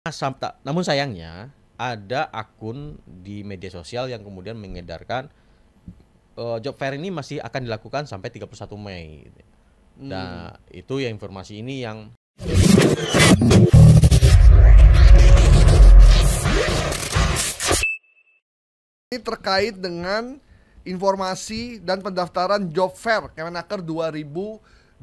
Namun sayangnya ada akun di media sosial yang kemudian mengedarkan job fair ini masih akan dilakukan sampai 31 Mei. Nah, itu ya informasi ini yang ini terkait dengan informasi dan pendaftaran job fair Kemenaker 2025.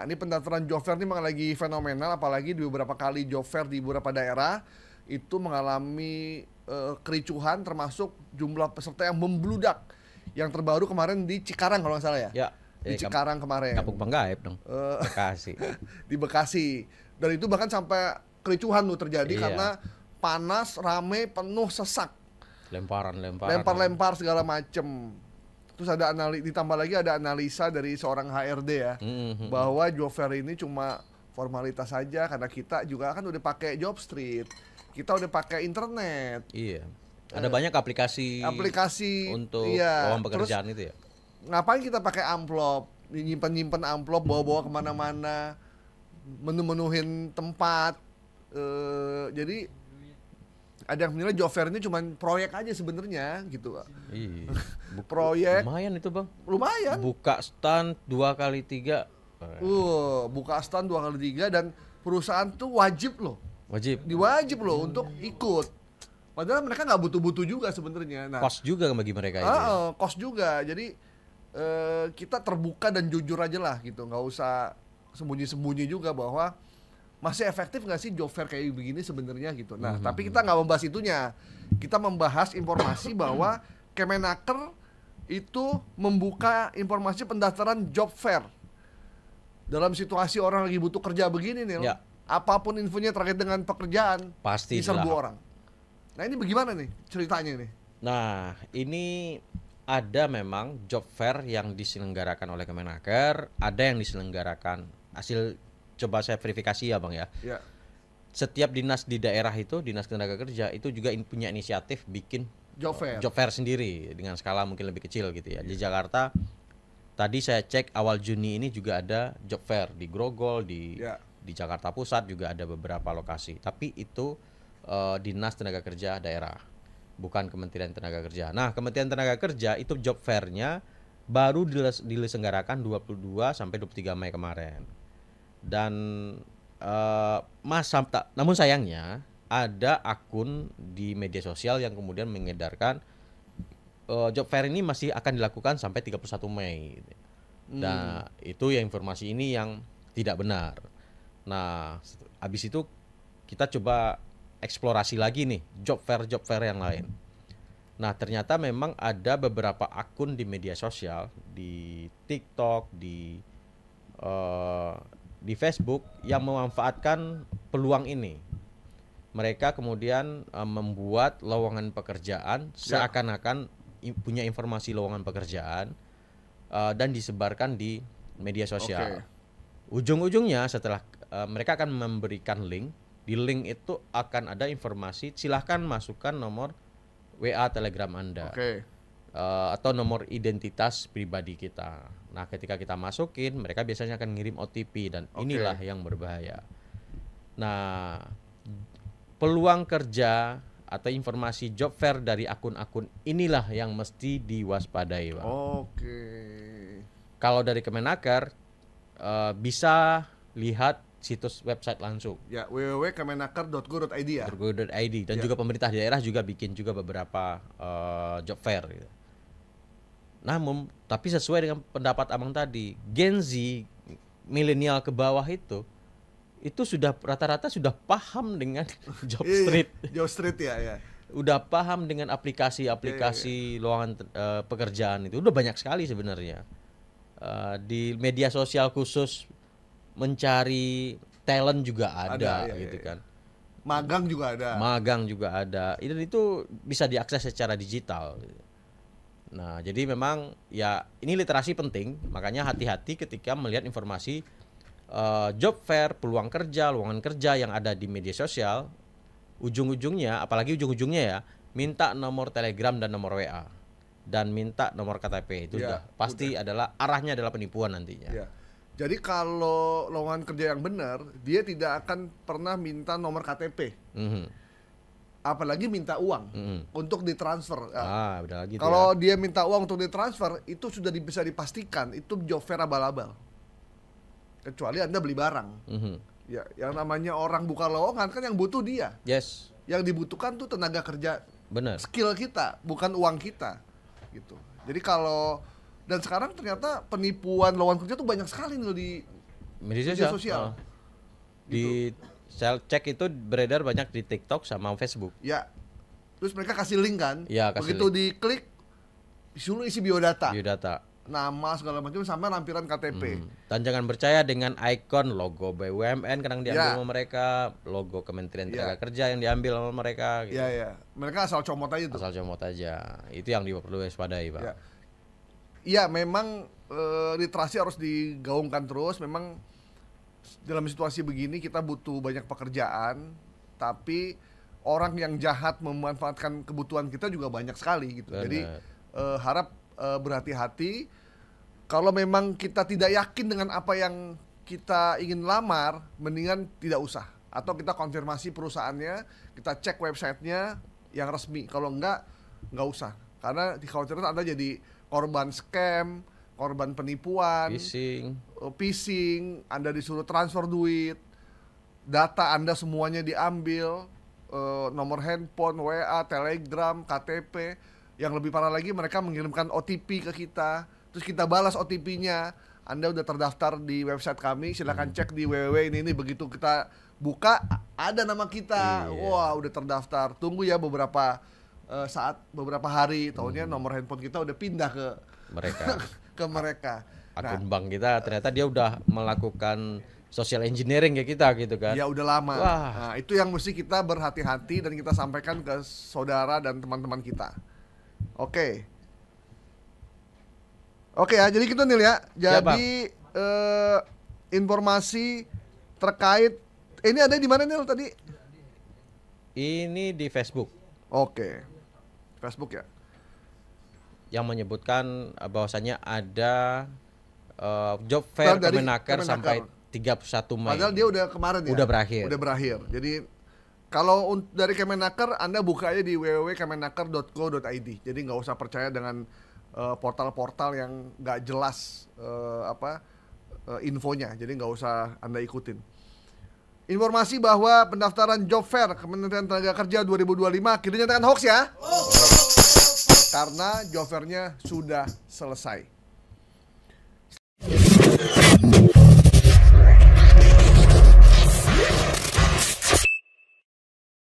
Ini pendaftaran job fair ini memang lagi fenomenal, apalagi di beberapa kali job fair di beberapa daerah itu mengalami kericuhan, termasuk jumlah peserta yang membludak. Yang terbaru kemarin di Cikarang kalau nggak salah ya. ya Di Cikarang kemarin. Kampung Penggaib dong. Bekasi. Di Bekasi. Dan itu bahkan sampai kericuhan tuh terjadi Iya. karena panas, rame, penuh, sesak. Lempar-lempar Segala macem. Terus ada ditambah lagi ada analisa dari seorang HRD ya, bahwa job fair ini cuma formalitas saja karena kita juga kan udah pakai Job Street, kita udah pakai internet. Iya. Ada banyak aplikasi untuk lowongan pekerjaan. Terus, itu ya. Ngapain kita pakai amplop, nyimpen amplop, bawa-bawa kemana-mana, menu-menuhin tempat. Jadi ada yang menilai job fair ini cuma proyek aja sebenarnya gitu. Iya. Proyek lumayan itu bang. Lumayan. Buka stand 2x3. Buka stand 2x3 dan perusahaan tuh wajib loh. Diwajib loh untuk ikut. Padahal mereka nggak butuh-butuh juga sebenarnya. Nah, cost juga bagi mereka itu. Cost juga. Jadi kita terbuka dan jujur aja lah gitu. Nggak usah sembunyi-sembunyi juga bahwa masih efektif nggak sih job fair kayak begini sebenarnya gitu. Nah, tapi kita nggak membahas itunya. Kita membahas informasi bahwa Kemenaker itu membuka informasi pendaftaran job fair dalam situasi orang lagi butuh kerja begini nih. Ya. Apapun infonya terkait dengan pekerjaan pasti diserbu orang. Nah, ini bagaimana nih ceritanya nih? Nah, ini ada memang job fair yang diselenggarakan oleh Kemenaker, ada yang diselenggarakan hasil. Coba saya verifikasi ya bang ya. Setiap dinas di daerah itu, dinas tenaga kerja itu juga punya inisiatif bikin job fair sendiri dengan skala mungkin lebih kecil gitu ya. Di Jakarta tadi saya cek awal Juni ini juga ada job fair di Grogol, di Jakarta Pusat juga ada beberapa lokasi. Tapi itu dinas tenaga kerja daerah, bukan Kementerian Tenaga Kerja. Nah, Kementerian Tenaga Kerja itu job fair-nya baru diselenggarakan 22 sampai 23 Mei kemarin. Dan namun sayangnya ada akun di media sosial yang kemudian mengedarkan job fair ini masih akan dilakukan sampai 31 Mei. Nah, itu ya informasi ini yang tidak benar. Nah, habis itu kita coba eksplorasi lagi nih job fair yang lain. Nah, ternyata memang ada beberapa akun di media sosial, di TikTok, di Facebook yang memanfaatkan peluang ini. Mereka kemudian membuat lowongan pekerjaan seakan-akan punya informasi lowongan pekerjaan dan disebarkan di media sosial. Ujung-ujungnya setelah mereka akan memberikan link, di link itu akan ada informasi, silahkan masukkan nomor WA Telegram Anda. Atau nomor identitas pribadi kita. Nah, ketika kita masukin, mereka biasanya akan ngirim OTP dan inilah yang berbahaya. Nah, peluang kerja atau informasi job fair dari akun-akun inilah yang mesti diwaspadai, Bang. Kalau dari Kemenaker bisa lihat situs website langsung. Ya, www.kemenaker.go.id ya. .go.id dan juga pemerintah daerah juga bikin juga beberapa job fair gitu. Namun, tapi sesuai dengan pendapat Abang tadi, Gen Z, milenial ke bawah itu sudah rata-rata sudah paham dengan Job Street. Job Street ya. Udah paham dengan aplikasi-aplikasi lowongan pekerjaan itu. Udah banyak sekali sebenarnya. Di media sosial khusus mencari talent juga ada gitu kan. Magang juga ada. Itu bisa diakses secara digital. Nah, jadi memang ya ini literasi penting, makanya hati-hati ketika melihat informasi job fair, peluang kerja, lowongan kerja yang ada di media sosial. Ujung-ujungnya, apalagi ujung-ujungnya ya, minta nomor Telegram dan nomor WA dan minta nomor KTP itu pasti adalah arahnya adalah penipuan nantinya. Jadi kalau lowongan kerja yang benar, dia tidak akan pernah minta nomor KTP. Apalagi minta uang untuk ditransfer. Udah lagi kalau dia minta uang untuk ditransfer, itu sudah bisa dipastikan itu job fair abal-abal. Kecuali Anda beli barang. Ya, yang namanya orang buka lowongan kan yang butuh dia. Yes. Yang dibutuhkan tuh tenaga kerja. Benar. Skill kita, bukan uang kita. Gitu. Jadi kalau dan sekarang ternyata penipuan lowongan kerja tuh banyak sekali nih di media sosial. Di saya cek itu beredar banyak di TikTok sama Facebook. Ya. Terus mereka kasih link kan? Ya, begitu diklik disuruh isi biodata. Nama segala macam sama lampiran KTP. Dan jangan percaya dengan ikon logo BUMN kadang diambil sama mereka, logo Kementerian Tenaga Kerja yang diambil sama mereka gitu. Iya. Mereka asal comot aja tuh. Asal comot aja. Itu yang perlu waspadai, Pak. Iya, memang literasi harus digaungkan terus. Memang dalam situasi begini kita butuh banyak pekerjaan, tapi orang yang jahat memanfaatkan kebutuhan kita juga banyak sekali gitu. Bener. Jadi harap berhati-hati. Kalau memang kita tidak yakin dengan apa yang kita ingin lamar, mendingan tidak usah. Atau kita konfirmasi perusahaannya, kita cek websitenya yang resmi. Kalau enggak usah. Karena dikhawatirkan Anda jadi korban scam, korban penipuan, phishing, Anda disuruh transfer duit, data Anda semuanya diambil, nomor handphone, WA, Telegram, KTP. Yang lebih parah lagi mereka mengirimkan OTP ke kita, terus kita balas OTP-nya. Anda udah terdaftar di website kami, silakan cek di www ini. Begitu kita buka ada nama kita. Wah, udah terdaftar. Tunggu ya beberapa saat, beberapa hari, tahunya nomor handphone kita udah pindah ke mereka. Akun bank kita ternyata dia udah melakukan social engineering ke kita gitu kan. Ya udah lama. Nah, itu yang mesti kita berhati-hati dan kita sampaikan ke saudara dan teman-teman kita. Oke ya, jadi gitu Nil ya. Jadi informasi terkait ini ada di mana Nil tadi? Ini di Facebook. Oke. Facebook ya. Yang menyebutkan bahwasannya ada job fair Kemenaker sampai 31 Mei. Padahal dia udah kemarin ya. Udah berakhir. Jadi kalau dari Kemenaker Anda buka aja di www.kemenaker.go.id. Jadi nggak usah percaya dengan portal-portal yang nggak jelas infonya. Jadi nggak usah Anda ikutin. Informasi bahwa pendaftaran job fair Kementerian Tenaga Kerja 2025 akhirnya dinyatakan hoax ya. Karena job fair-nya sudah selesai.